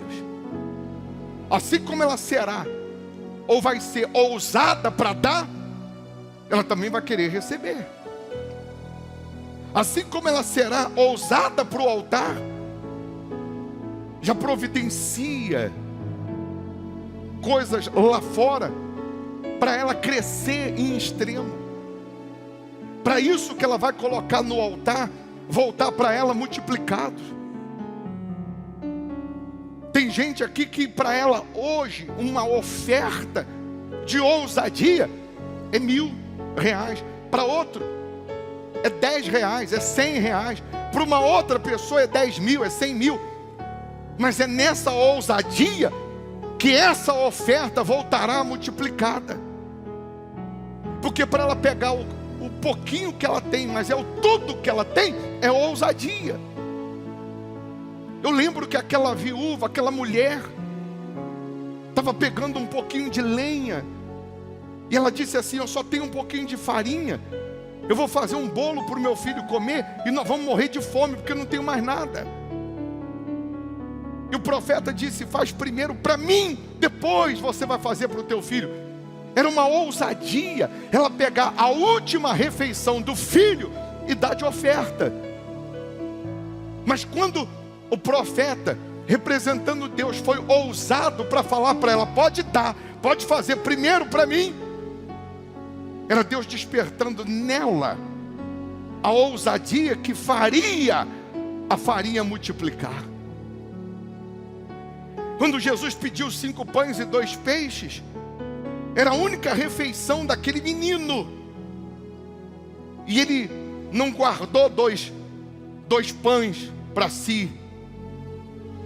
Assim como ela será, ou vai ser ousada para dar, ela também vai querer receber. Assim como ela será ousada para o altar, já providencia coisas lá fora para ela crescer em extremo. Para isso que ela vai colocar no altar, voltar para ela multiplicado. Tem gente aqui que para ela hoje uma oferta de ousadia é R$1.000, para outro é R$10, é R$100, para uma outra pessoa é 10 mil, é 100 mil. Mas é nessa ousadia que essa oferta voltará multiplicada. Porque para ela pegar o pouquinho que ela tem, mas é o tudo que ela tem, é ousadia. Eu lembro que aquela viúva, aquela mulher, estava pegando um pouquinho de lenha, e ela disse assim: eu só tenho um pouquinho de farinha, eu vou fazer um bolo para o meu filho comer, e nós vamos morrer de fome, porque eu não tenho mais nada. E o profeta disse: faz primeiro para mim, depois você vai fazer para o teu filho. Era uma ousadia ela pegar a última refeição do filho e dar de oferta. Mas quando o profeta, representando Deus, foi ousado para falar para ela: pode dar, pode fazer primeiro para mim, era Deus despertando nela a ousadia que faria a farinha multiplicar. Quando Jesus pediu 5 pães e 2 peixes, era a única refeição daquele menino, e ele não guardou dois pães para si.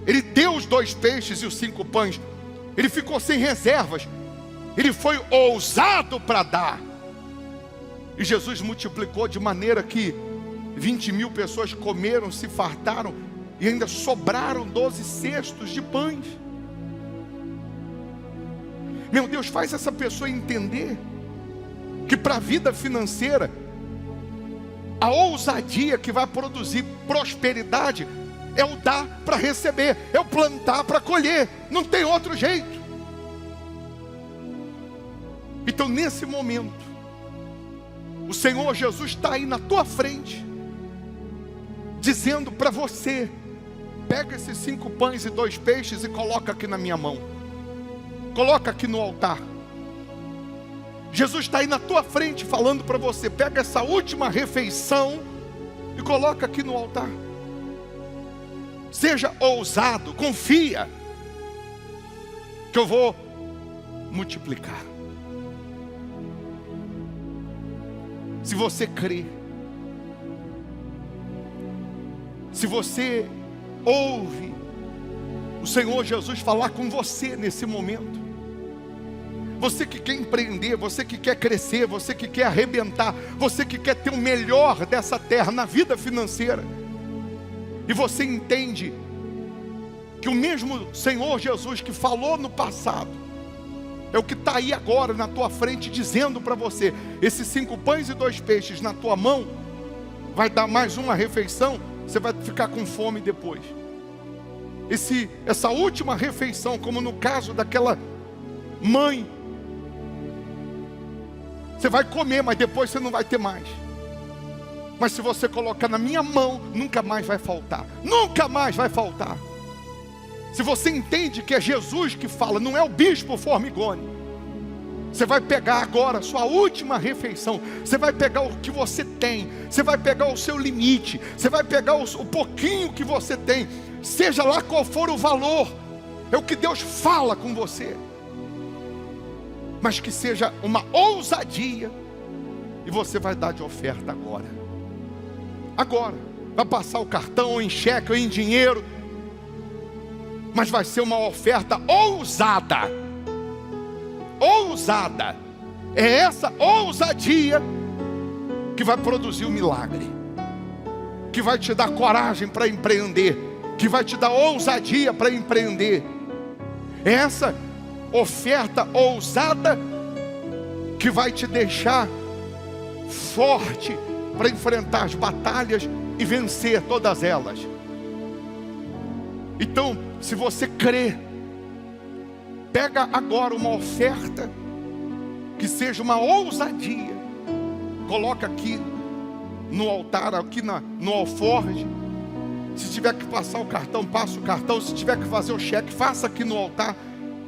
Ele deu os 2 peixes e os 5 pães. Ele ficou sem reservas. Ele foi ousado para dar. E Jesus multiplicou de maneira que 20.000 pessoas comeram, se fartaram, e ainda sobraram 12 cestos de pães. Meu Deus, faz essa pessoa entender que para a vida financeira, a ousadia que vai produzir prosperidade é o dar para receber, é o plantar para colher, não tem outro jeito. Então, nesse momento, o Senhor Jesus está aí na tua frente, dizendo para você: pega esses 5 pães e 2 peixes e coloca aqui na minha mão, coloca aqui no altar. Jesus está aí na tua frente falando para você: pega essa última refeição e coloca aqui no altar. Seja ousado, confia que eu vou multiplicar. Se você crê, se você ouve o Senhor Jesus falar com você nesse momento, você que quer empreender, você que quer crescer, você que quer arrebentar, você que quer ter o melhor dessa terra na vida financeira, e você entende que o mesmo Senhor Jesus que falou no passado é o que está aí agora na tua frente, dizendo para você: esses 5 pães e 2 peixes na tua mão vai dar mais uma refeição, você vai ficar com fome depois. Essa última refeição, como no caso daquela mãe, você vai comer, mas depois você não vai ter mais. Mas se você colocar na minha mão, nunca mais vai faltar. Nunca mais vai faltar. Se você entende que é Jesus que fala, não é o bispo Formigoni, você vai pegar agora a sua última refeição. Você vai pegar o que você tem, você vai pegar o seu limite, você vai pegar o pouquinho que você tem, seja lá qual for o valor, é o que Deus fala com você. Mas que seja uma ousadia, e você vai dar de oferta agora. Agora, vai passar o cartão ou em cheque ou em dinheiro, mas vai ser uma oferta ousada. Ousada. É essa ousadia que vai produzir o milagre, que vai te dar coragem para empreender, que vai te dar ousadia para empreender. É essa oferta ousada que vai te deixar forte para enfrentar as batalhas e vencer todas elas. Então, se você crê, pega agora uma oferta que seja uma ousadia, coloca aqui no altar, aqui no alforje. Se tiver que passar o cartão, passa o cartão. Se tiver que fazer o cheque, faça aqui no altar.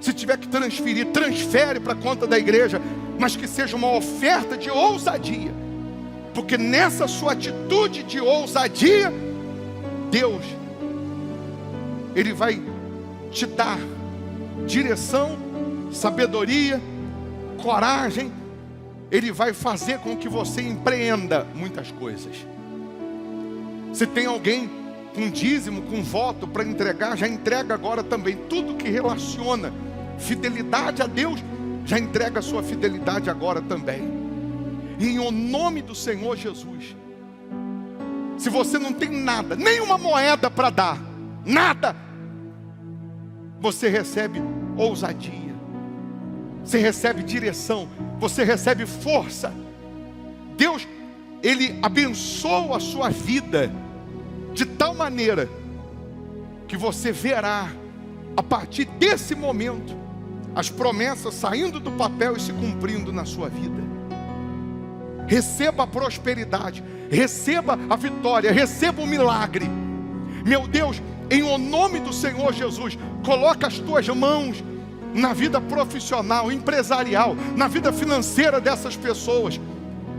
Se tiver que transferir, transfere para a conta da igreja, mas que seja uma oferta de ousadia, porque nessa sua atitude de ousadia, Deus, Ele vai te dar direção, sabedoria, coragem. Ele vai fazer com que você empreenda muitas coisas. Se tem alguém com dízimo, com voto para entregar, já entrega agora também. Tudo que relaciona fidelidade a Deus, já entrega a sua fidelidade agora também. E em o nome do Senhor Jesus, se você não tem nada, nenhuma moeda para dar, nada, você recebe ousadia, você recebe direção, você recebe força. Deus, Ele abençoa a sua vida de tal maneira que você verá, a partir desse momento, as promessas saindo do papel e se cumprindo na sua vida. Receba a prosperidade, receba a vitória, receba o milagre. Meu Deus, em o nome do Senhor Jesus, coloca as tuas mãos na vida profissional, empresarial, na vida financeira dessas pessoas,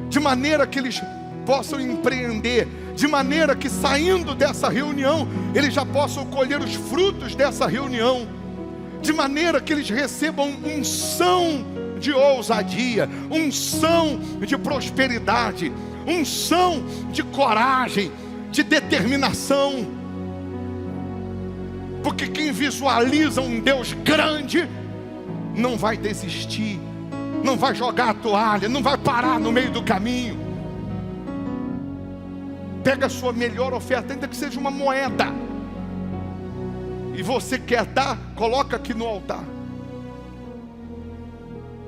de maneira que eles possam empreender, de maneira que saindo dessa reunião, eles já possam colher os frutos dessa reunião, de maneira que eles recebam unção de ousadia, unção de prosperidade, unção de coragem, de determinação. Porque quem visualiza um Deus grande não vai desistir, não vai jogar a toalha, não vai parar no meio do caminho. Pega a sua melhor oferta, ainda que seja uma moeda, e você quer dar, coloca aqui no altar.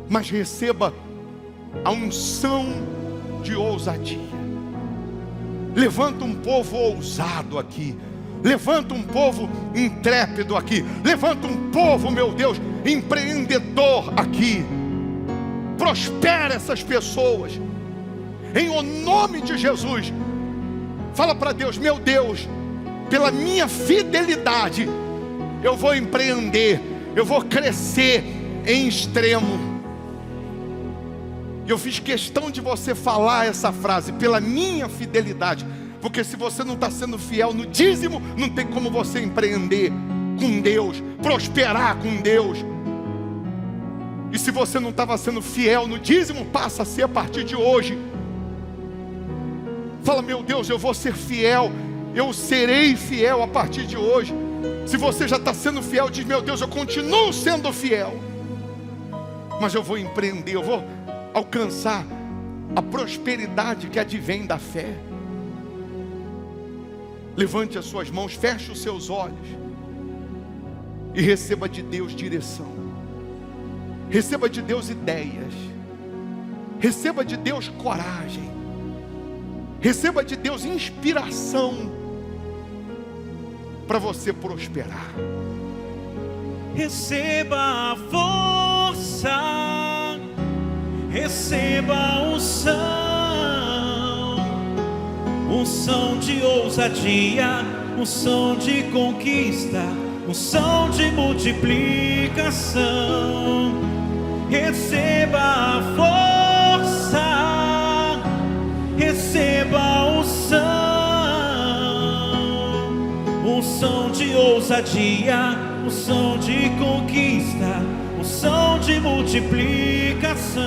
Mas receba a unção de ousadia. Levanta um povo ousado aqui. Levanta um povo intrépido aqui. Levanta um povo, meu Deus, empreendedor aqui. Prospera essas pessoas. Em o nome de Jesus. Fala para Deus: meu Deus, pela minha fidelidade, eu vou empreender, eu vou crescer em extremo. Eu fiz questão de você falar essa frase, pela minha fidelidade, porque se você não está sendo fiel no dízimo, não tem como você empreender com Deus, prosperar com Deus. E se você não estava sendo fiel no dízimo, passa a ser a partir de hoje. Fala: meu Deus, eu vou ser fiel, eu serei fiel a partir de hoje. Se você já está sendo fiel, diz: meu Deus, eu continuo sendo fiel, mas eu vou empreender, eu vou alcançar a prosperidade que advém da fé. Levante as suas mãos, feche os seus olhos e receba de Deus direção. Receba de Deus ideias. Receba de Deus coragem. Receba de Deus inspiração para você prosperar. Receba a força, receba a unção de ousadia, unção de conquista, unção de multiplicação. Receba a força, receba a unção de ousadia, unção de conquista, unção de multiplicação.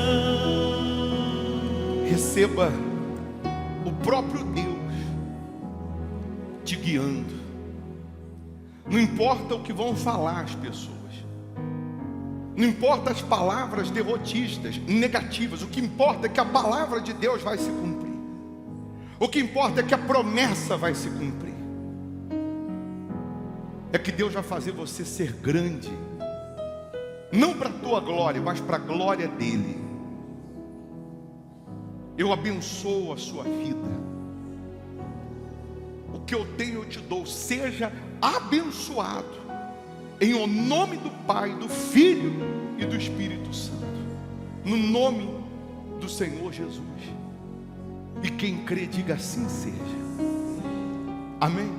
Receba o próprio Deus te guiando. Não importa o que vão falar as pessoas, não importa as palavras derrotistas, negativas. O que importa é que a palavra de Deus vai se cumprir. O que importa é que a promessa vai se cumprir. É que Deus vai fazer você ser grande, não para a tua glória, mas para a glória dele. Eu abençoo a sua vida. O que eu tenho eu te dou. Seja abençoado em o nome do Pai, do Filho e do Espírito Santo, no nome do Senhor Jesus. E quem crê, diga: assim seja. Amém.